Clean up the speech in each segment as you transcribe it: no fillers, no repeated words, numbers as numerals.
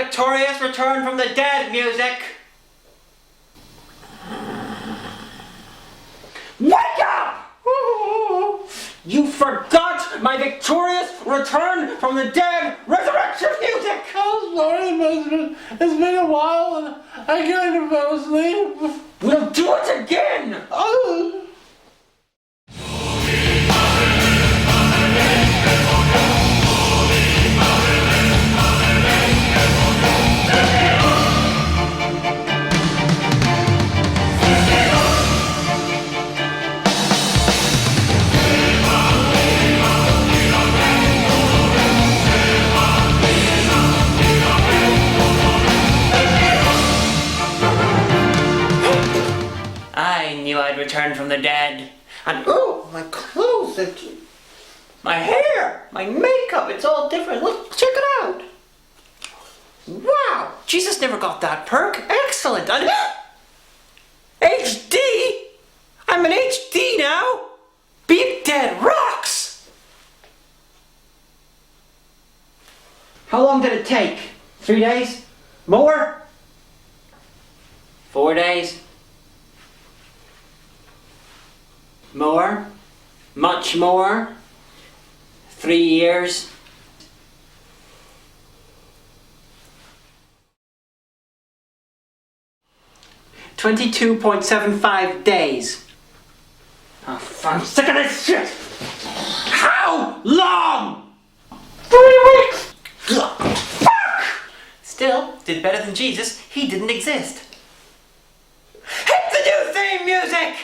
victorious return from the dead music. Wake up! You forgot my victorious return from the dead resurrection music! I'm sorry, Mister. It's been a while and I kind of fell asleep. We'll do it again! Oh. I knew I'd return from the dead. And ooh, my clothes, my hair, my makeup, it's all different. Look, check it out. Wow, Jesus never got that perk. Excellent. And HD? I'm an HD now. Big Dead rocks. How long did it take? 3 days? More? 4 days? More? Much more? 3 years? $22.75 days. Oh, I'm sick of this shit! How long? 3 weeks! Fuck! Still, did better than Jesus. He didn't exist. Hit the new theme music!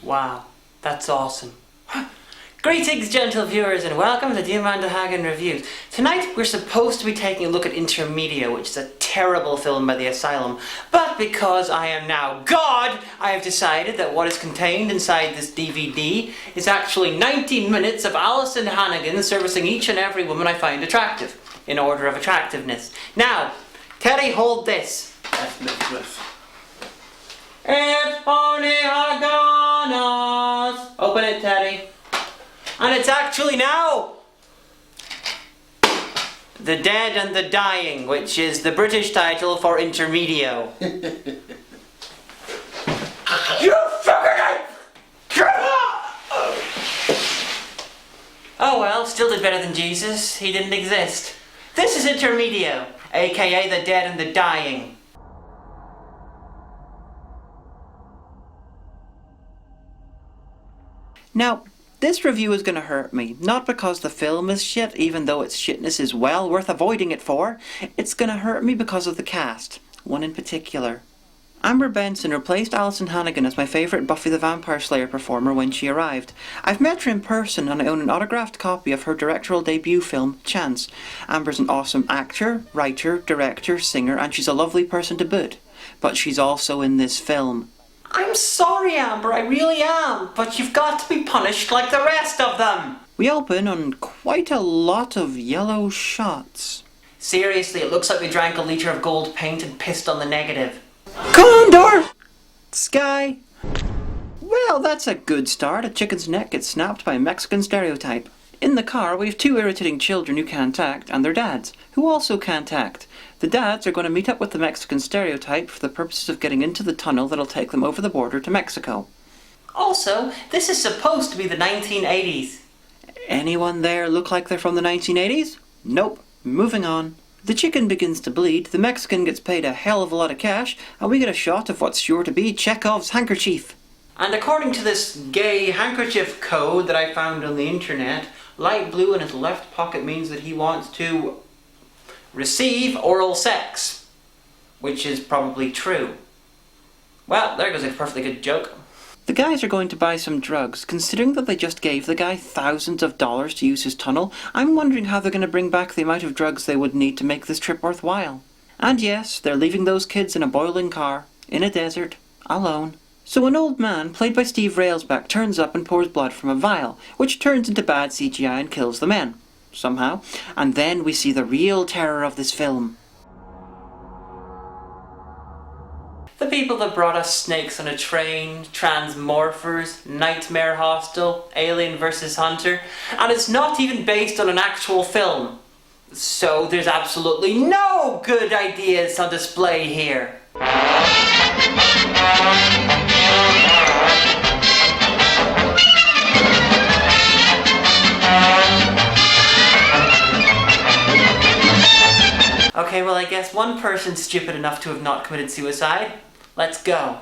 Wow, that's awesome. Greetings, gentle viewers, and welcome to the Hagan Reviews. Tonight, we're supposed to be taking a look at Intermedio, which is a terrible film by the Asylum. But because I am now God, I have decided that what is contained inside this DVD is actually 90 minutes of Alison Hannigan servicing each and every woman I find attractive, in order of attractiveness. Now, Teddy, hold this. It's only Haganas. Open it, Teddy. And it's actually now The Dead and the Dying, which is the British title for Intermedio. You fucking Oh well, still did better than Jesus. He didn't exist. This is Intermedio, aka The Dead and the Dying. Now, this review is going to hurt me, not because the film is shit, even though its shitness is well worth avoiding it for. It's going to hurt me because of the cast, one in particular. Amber Benson replaced Alison Hannigan as my favourite Buffy the Vampire Slayer performer when she arrived. I've met her in person and I own an autographed copy of her directorial debut film, Chance. Amber's an awesome actor, writer, director, singer, and she's a lovely person to boot. But she's also in this film. I'm sorry, Amber, I really am, but you've got to be punished like the rest of them. We open on quite a lot of yellow shots. Seriously, it looks like we drank a litre of gold paint and pissed on the negative. Condor! Sky! Well, that's a good start. A chicken's neck gets snapped by a Mexican stereotype. In the car, we have 2 irritating children who can't act, and their dads, who also can't act. The dads are going to meet up with the Mexican stereotype for the purposes of getting into the tunnel that'll take them over the border to Mexico. Also, this is supposed to be the 1980s. Anyone there look like they're from the 1980s? Nope. Moving on. The chicken begins to bleed, the Mexican gets paid a hell of a lot of cash, and we get a shot of what's sure to be Chekhov's handkerchief. And according to this gay handkerchief code that I found on the internet, light blue in his left pocket means that he wants to receive oral sex, which is probably true. Well, there goes a perfectly good joke. The guys are going to buy some drugs. Considering that they just gave the guy thousands of dollars to use his tunnel, I'm wondering how they're going to bring back the amount of drugs they would need to make this trip worthwhile. And yes, they're leaving those kids in a boiling car, in a desert, alone. So an old man, played by Steve Railsback, turns up and pours blood from a vial, which turns into bad CGI and kills the men. Somehow. And then we see the real terror of this film. The people that brought us Snakes on a Train, Transmorphers, Nightmare Hostel, Alien vs. Hunter, and it's not even based on an actual film. So there's absolutely no good ideas on display here. Okay, well I guess one person's stupid enough to have not committed suicide. Let's go.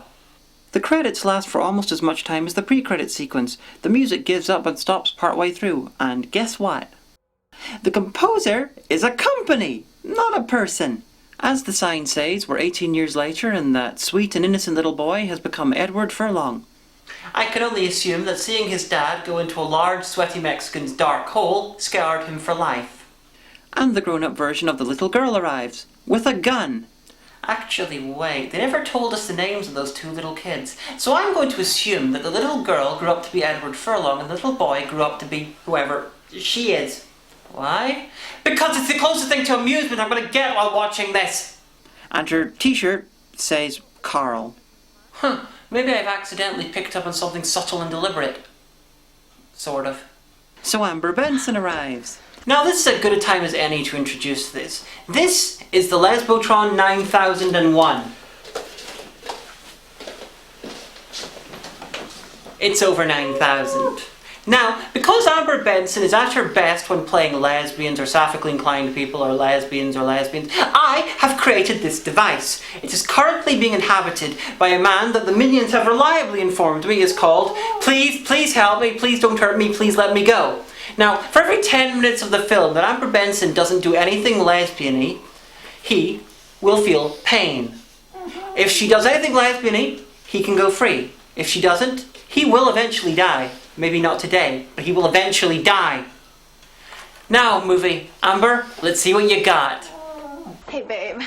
The credits last for almost as much time as the pre-credit sequence. The music gives up and stops partway through, and guess what? The composer is a company, not a person. As the sign says, we're 18 years later and that sweet and innocent little boy has become Edward Furlong. I can only assume that seeing his dad go into a large, sweaty Mexican's dark hole scarred him for life. And the grown-up version of the little girl arrives, with a gun. Actually, wait, they never told us the names of those two little kids. So I'm going to assume that the little girl grew up to be Edward Furlong and the little boy grew up to be whoever she is. Why? Because it's the closest thing to amusement I'm going to get while watching this. And her t-shirt says Carl. Maybe I've accidentally picked up on something subtle and deliberate. Sort of. So Amber Benson arrives. Now this is as good a time as any to introduce this. This is the Lesbotron 9001. It's over 9,000. Now, because Amber Benson is at her best when playing lesbians or sapphically inclined people or lesbians, I have created this device. It is currently being inhabited by a man that the minions have reliably informed me is called Please help me, please don't hurt me, please let me go. Now, for every 10 minutes of the film that Amber Benson doesn't do anything lesbian-y, he will feel pain. If she does anything lesbian-y, he can go free. If she doesn't, he will eventually die. Maybe not today, but he will eventually die. Now, movie, Amber, let's see what you got. Hey, babe.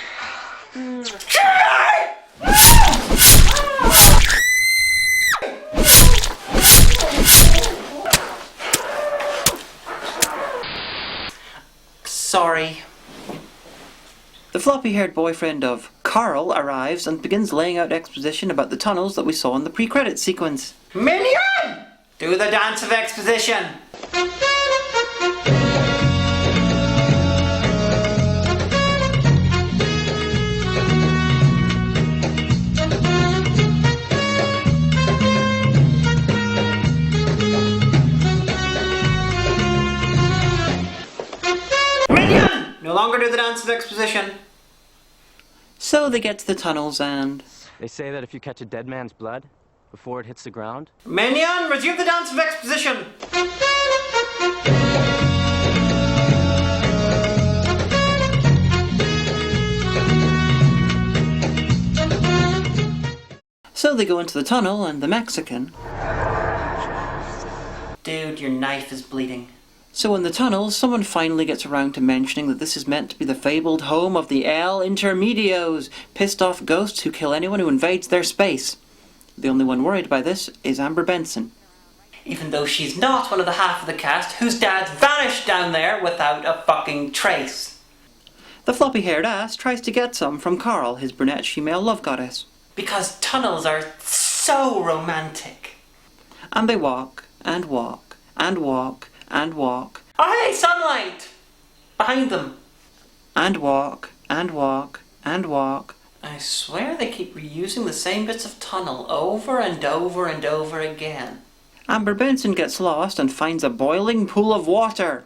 Sorry. The floppy-haired boyfriend of Carl arrives and begins laying out exposition about the tunnels that we saw in the pre-credit sequence. Minion! Do the dance of exposition. Minion! No longer do the dance of exposition. So they get to the tunnels and... They say that if you catch a dead man's blood before it hits the ground... Minion, resume the dance of exposition. So they go into the tunnel and the Mexican... Dude, your knife is bleeding. So in the tunnels, someone finally gets around to mentioning that this is meant to be the fabled home of the Intermedios, pissed off ghosts who kill anyone who invades their space. The only one worried by this is Amber Benson. Even though she's not one of the half of the cast whose dads vanished down there without a fucking trace. The floppy-haired ass tries to get some from Carl, his brunette female love goddess. Because tunnels are so romantic. And they walk, and walk, and walk, and walk. Oh hey, sunlight! Behind them. And walk, and walk, and walk. I swear they keep reusing the same bits of tunnel over and over and over again. Amber Benson gets lost and finds a boiling pool of water.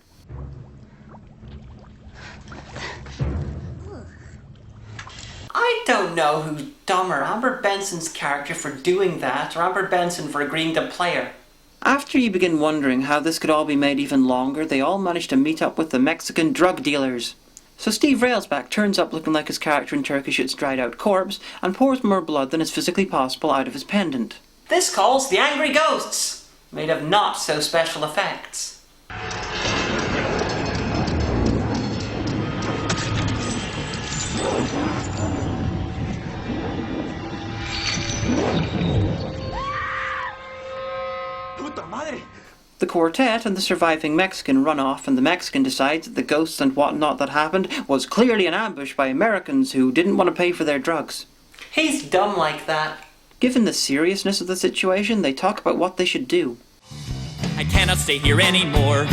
I don't know who's dumber, Amber Benson's character for doing that or Amber Benson for agreeing to play her. After you begin wondering how this could all be made even longer, they all manage to meet up with the Mexican drug dealers. So Steve Railsback turns up looking like his character in Turkish It's Dried Out Corpse and pours more blood than is physically possible out of his pendant. This calls the Angry Ghosts, made of not so special effects. The quartet and the surviving Mexican run off, and the Mexican decides that the ghosts and whatnot that happened was clearly an ambush by Americans who didn't want to pay for their drugs. He's dumb like that. Given the seriousness of the situation, they talk about what they should do. I cannot stay here anymore.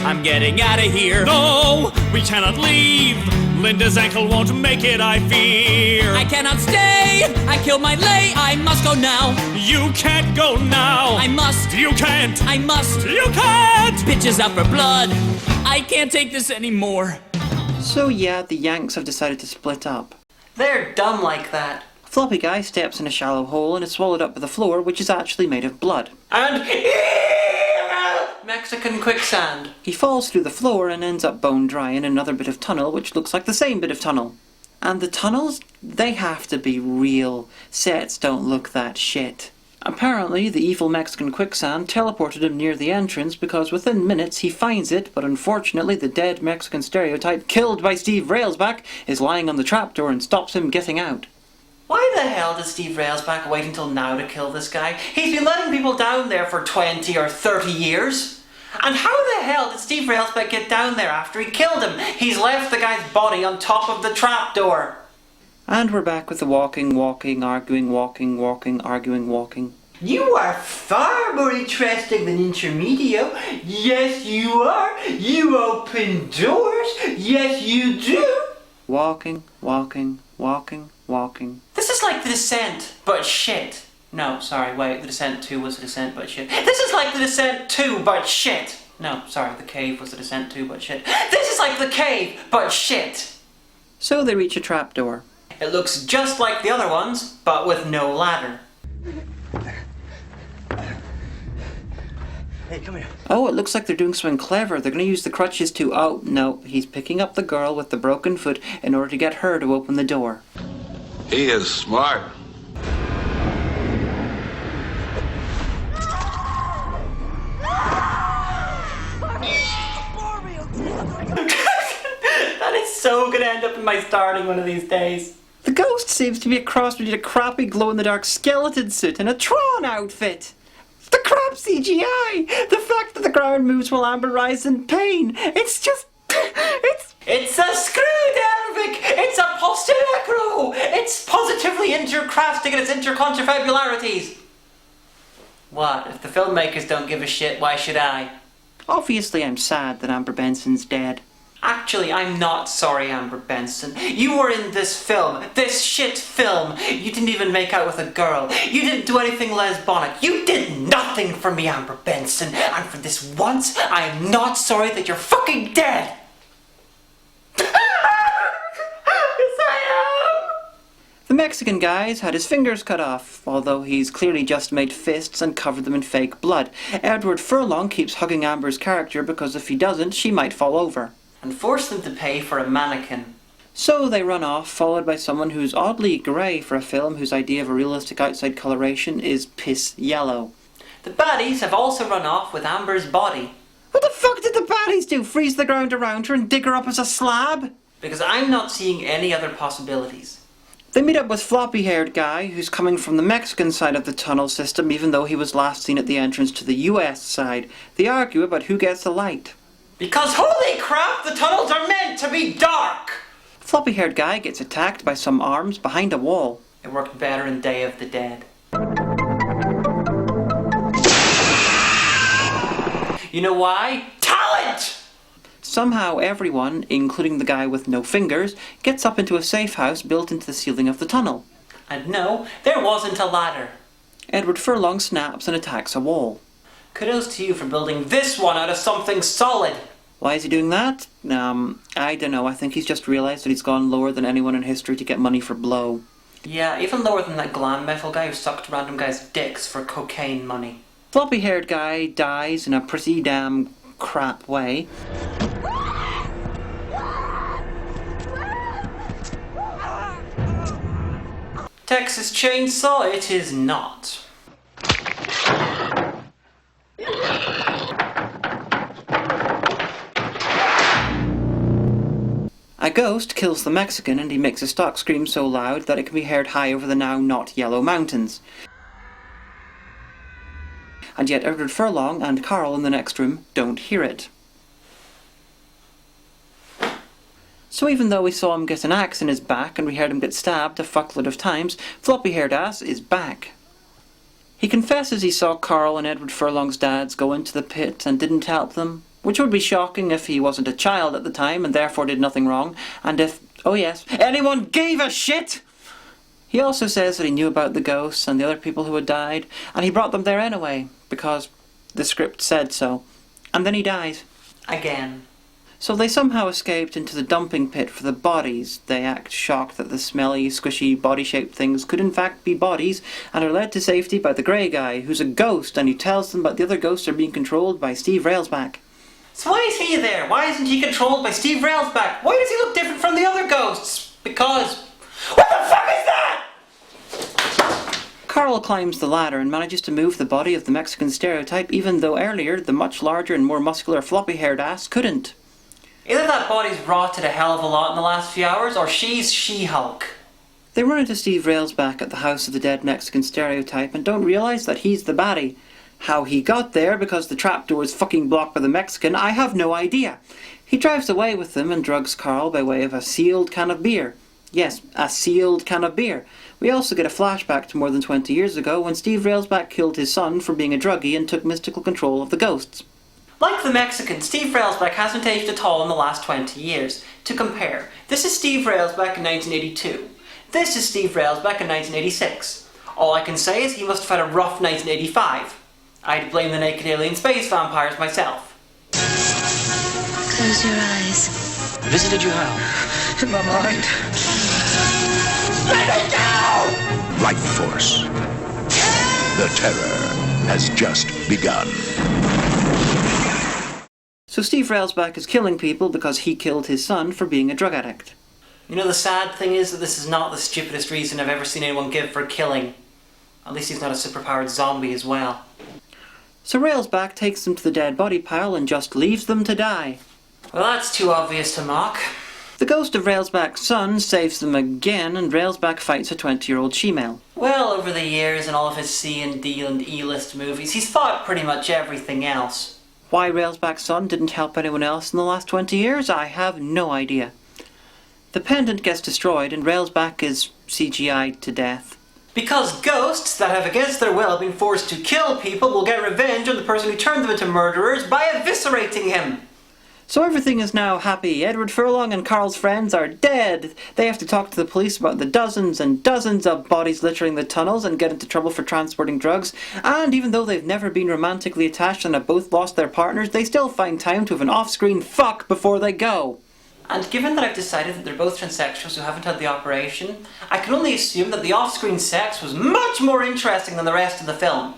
I'm getting out of here. No, we cannot leave. Linda's ankle won't make it, I fear. I cannot stay. I killed my lay. I must go now. You can't go now. I must. You can't. I must. You can't. Bitches out for blood. I can't take this anymore. So yeah, the Yanks have decided to split up. They're dumb like that. Floppy Guy steps in a shallow hole and is swallowed up by the floor, which is actually made of blood. And Mexican quicksand. He falls through the floor and ends up bone dry in another bit of tunnel, which looks like the same bit of tunnel. And the tunnels, they have to be real. Sets don't look that shit. Apparently, the evil Mexican quicksand teleported him near the entrance because within minutes he finds it, but unfortunately the dead Mexican stereotype killed by Steve Railsback is lying on the trapdoor and stops him getting out. Why the hell did Steve Railsback wait until now to kill this guy? He's been letting people down there for 20 or 30 years. And how the hell did Steve Railsback get down there after he killed him? He's left the guy's body on top of the trapdoor. And we're back with the walking, arguing, arguing. You are far more interesting than Intermedio. Yes, you are. You open doors. Yes, you do. Walking. This is like The Descent, but shit. No, sorry, wait, The Descent 2 was The Descent, but shit. This is like The Descent 2, but shit. No, sorry, The Cave was The Descent 2, but shit. This is like The Cave, but shit. So they reach a trapdoor. It looks just like the other ones, but with no ladder. Hey, come here. Oh, it looks like they're doing something clever. They're going to use the crutches to... Oh, no, he's picking up the girl with the broken foot in order to get her to open the door. He is smart. That is so gonna end up in my starting one of these days. The ghost seems to be a cross between a crappy glow-in-the-dark skeleton suit and a Tron outfit. The crap CGI! The fact that the ground moves while Amber writhes in pain. It's just... It's a screw-delvic! It's a post-necro! It's positively intercrastic in its intercontrafabularities! What? If the filmmakers don't give a shit, why should I? Obviously, I'm sad that Amber Benson's dead. Actually, I'm not sorry, Amber Benson. You were in this film. This shit film. You didn't even make out with a girl. You didn't do anything lesbonic. You did nothing for me, Amber Benson. And for this once, I am not sorry that you're fucking dead. Yes, I am. The Mexican guy's had his fingers cut off, although he's clearly just made fists and covered them in fake blood. Edward Furlong keeps hugging Amber's character because if he doesn't, she might fall over. And force them to pay for a mannequin. So they run off, followed by someone who's oddly grey for a film whose idea of a realistic outside coloration is piss yellow. The baddies have also run off with Amber's body. What the fuck did the baddies do? Freeze the ground around her and dig her up as a slab? Because I'm not seeing any other possibilities. They meet up with floppy-haired guy who's coming from the Mexican side of the tunnel system even though he was last seen at the entrance to the US side. They argue about who gets the light. Because holy crap, the tunnels are meant to be dark! Floppy-haired guy gets attacked by some arms behind a wall. It worked better in Day of the Dead. You know why? Talent! Somehow everyone, including the guy with no fingers, gets up into a safe house built into the ceiling of the tunnel. And no, there wasn't a ladder. Edward Furlong snaps and attacks a wall. Kudos to you for building this one out of something solid. Why is he doing that? I don't know. I think he's just realised that he's gone lower than anyone in history to get money for blow. Yeah, even lower than that glam metal guy who sucked random guys' dicks for cocaine money. Floppy-haired guy dies in a pretty damn crap way. Texas Chainsaw, it is not. A ghost kills the Mexican and he makes a stock scream so loud that it can be heard high over the now not yellow mountains. and yet Edward Furlong and Carl in the next room don't hear it. So even though we saw him get an axe in his back and we heard him get stabbed a fuckload of times, floppy-haired ass is back. He confesses he saw Carl and Edward Furlong's dads go into the pit and didn't help them, which would be shocking if he wasn't a child at the time and therefore did nothing wrong, and if, oh yes, anyone gave a shit! He also says that he knew about the ghosts and the other people who had died, and he brought them there anyway, because the script said so. And then he dies. Again. So they somehow escaped into the dumping pit for the bodies. They act shocked that the smelly, squishy, body-shaped things could in fact be bodies, and are led to safety by the grey guy, who's a ghost, and he tells them that the other ghosts are being controlled by Steve Railsback. So why is he there? Why isn't he controlled by Steve Railsback? Why does he look different from the other ghosts? Because... what the fuck is that?! Carl climbs the ladder and manages to move the body of the Mexican stereotype, even though earlier the much larger and more muscular floppy-haired ass couldn't. Either that body's rotted a hell of a lot in the last few hours, or she's She-Hulk. They run into Steve Railsback at the house of the dead Mexican stereotype and don't realise that he's the baddie. How he got there because the trapdoor is fucking blocked by the Mexican, I have no idea. He drives away with them and drugs Carl by way of a sealed can of beer. Yes, a sealed can of beer. We also get a flashback to more than 20 years ago when Steve Railsback killed his son for being a druggie and took mystical control of the ghosts. Like the Mexican, Steve Railsback hasn't aged at all in the last 20 years. To compare, this is Steve Railsback in 1982. This is Steve Railsback in 1986. All I can say is he must have had a rough 1985. I'd blame the naked alien space vampires myself. Close your eyes. Visited you how? In my mind. Let it go! Life Force. The terror has just begun. So Steve Railsback is killing people because he killed his son for being a drug addict. You know, the sad thing is that this is not the stupidest reason I've ever seen anyone give for killing. At least he's not a superpowered zombie as well. So Railsback takes them to the dead body pile and just leaves them to die. Well, that's too obvious to mock. The ghost of Railsback's son saves them again, and Railsback fights a 20-year-old she-male. Well, over the years in all of his C and D and E-list movies, he's fought pretty much everything else. Why Railsback's son didn't help anyone else in the last 20 years, I have no idea. The pendant gets destroyed and Railsback is CGI'd to death. Because ghosts that have against their will been forced to kill people will get revenge on the person who turned them into murderers by eviscerating him. So everything is now happy. Edward Furlong and Carl's friends are dead. They have to talk to the police about the dozens and dozens of bodies littering the tunnels and get into trouble for transporting drugs. And even though they've never been romantically attached and have both lost their partners, they still find time to have an off-screen fuck before they go. And given that I've decided that they're both transsexuals who haven't had the operation, I can only assume that the off-screen sex was much more interesting than the rest of the film.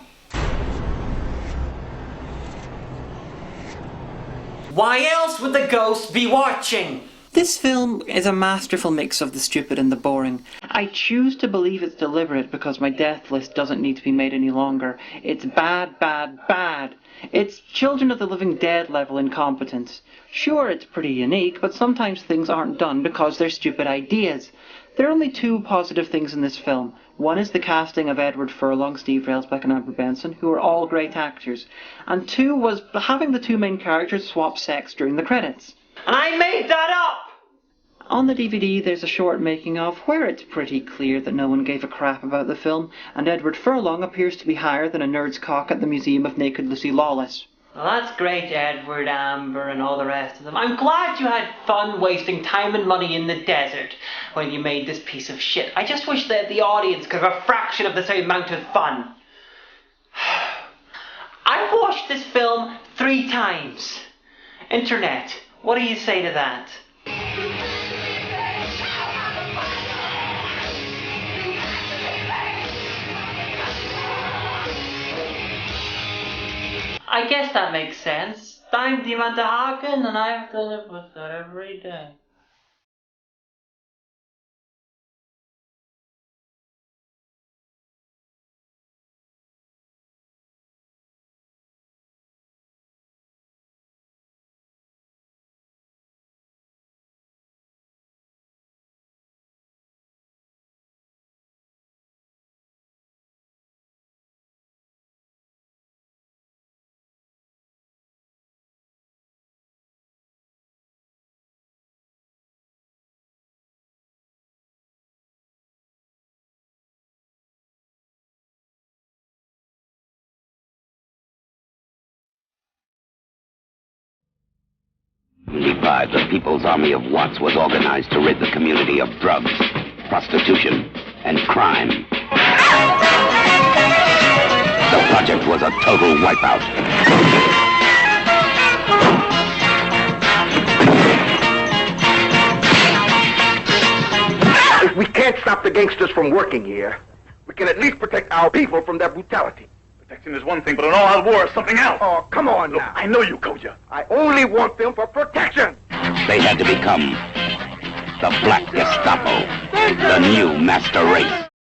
Why else would the ghost be watching? This film is a masterful mix of the stupid and the boring. I choose to believe it's deliberate because my death list doesn't need to be made any longer. It's bad, bad, bad. It's Children of the Living Dead level incompetence. Sure, it's pretty unique, but sometimes things aren't done because they're stupid ideas. There are only two positive things in this film. One is the casting of Edward Furlong, Steve Railsback and Amber Benson, who are all great actors. And two was having the two main characters swap sex during the credits. And I made that up! On the DVD there's a short making of where it's pretty clear that no one gave a crap about the film, and Edward Furlong appears to be higher than a nerd's cock at the Museum of Naked Lucy Lawless. Well, that's great, Edward, Amber, and all the rest of them. I'm glad you had fun wasting time and money in the desert when you made this piece of shit. I just wish that the audience could have a fraction of the same amount of fun. I've watched this film 3 times. Internet, what do you say to that? I guess that makes sense. I'm Diamante Hagan and I have to live with that every day. 1945, the People's Army of Watts was organized to rid the community of drugs, prostitution, and crime. The project was a total wipeout. If we can't stop the gangsters from working here, we can at least protect our people from their brutality. Protection is one thing, but an all-out war is something else. Oh, come on now. I know you, Koja. I only want them for protection. They had to become the Black Gestapo, the new master race.